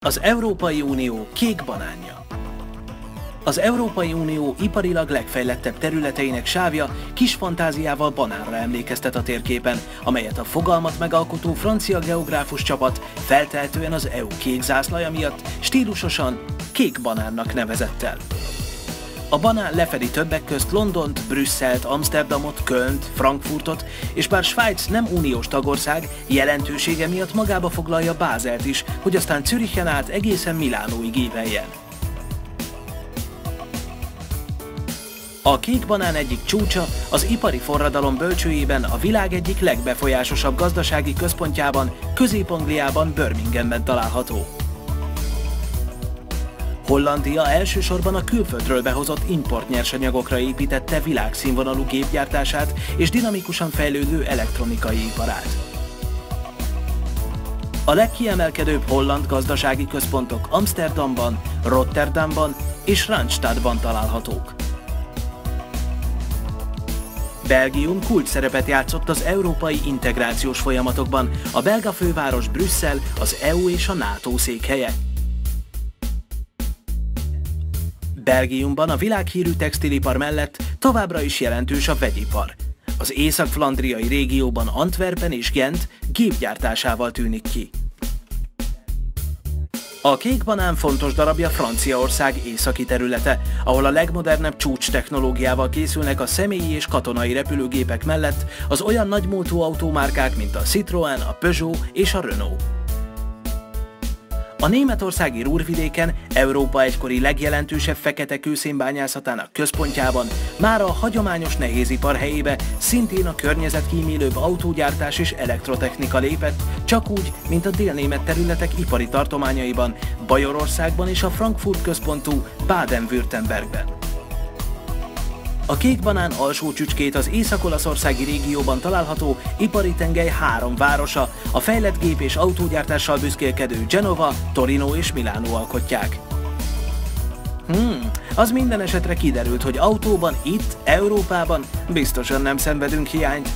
Az Európai Unió kék banánja. Az Európai Unió iparilag legfejlettebb területeinek sávja kis fantáziával banánra emlékeztet a térképen, amelyet a fogalmat megalkotó francia geográfus csapat feltehetően az EU kék zászlaja miatt stílusosan kék banánnak nevezett el. A banán lefedi többek közt Londont, Brüsszelt, Amsterdamot, Kölnt, Frankfurtot, és bár Svájc nem uniós tagország, jelentősége miatt magába foglalja Bázelt is, hogy aztán Zürichen át egészen Milánóig íveljen. A kék banán egyik csúcsa az ipari forradalom bölcsőjében a világ egyik legbefolyásosabb gazdasági központjában, Közép-Angliában, Birminghamben található. Hollandia elsősorban a külföldről behozott importnyersanyagokra építette világszínvonalú gépgyártását és dinamikusan fejlődő elektronikai iparát. A legkiemelkedőbb holland gazdasági központok Amsterdamban, Rotterdamban és Randstadban találhatók. Belgium kulcsszerepet játszott az európai integrációs folyamatokban, a belga főváros Brüsszel az EU és a NATO székhelye. Belgiumban a világhírű textilipar mellett továbbra is jelentős a vegyipar. Az észak-flandriai régióban Antwerpen és Gent gépgyártásával tűnik ki. A kék banán fontos darabja Franciaország északi területe, ahol a legmodernebb csúcs technológiával készülnek a személyi és katonai repülőgépek mellett az olyan nagymúltú autómárkák, mint a Citroën, a Peugeot és a Renault. A németországi Ruhrvidéken, Európa egykori legjelentősebb fekete kőszénbányászatának központjában már a hagyományos nehézipar helyébe szintén a környezetkímélőbb autógyártás és elektrotechnika lépett, csak úgy, mint a délnémet területek ipari tartományaiban, Bajorországban és a Frankfurt központú Baden-Württembergben. A kék banán alsó csücskét az észak-olaszországi régióban található ipari tengely 3 városa, a fejlett gép- és autógyártással büszkélkedő Genova, Torino és Milánó alkotják. Az minden esetre kiderült, hogy autóban itt, Európában biztosan nem szenvedünk hiányt.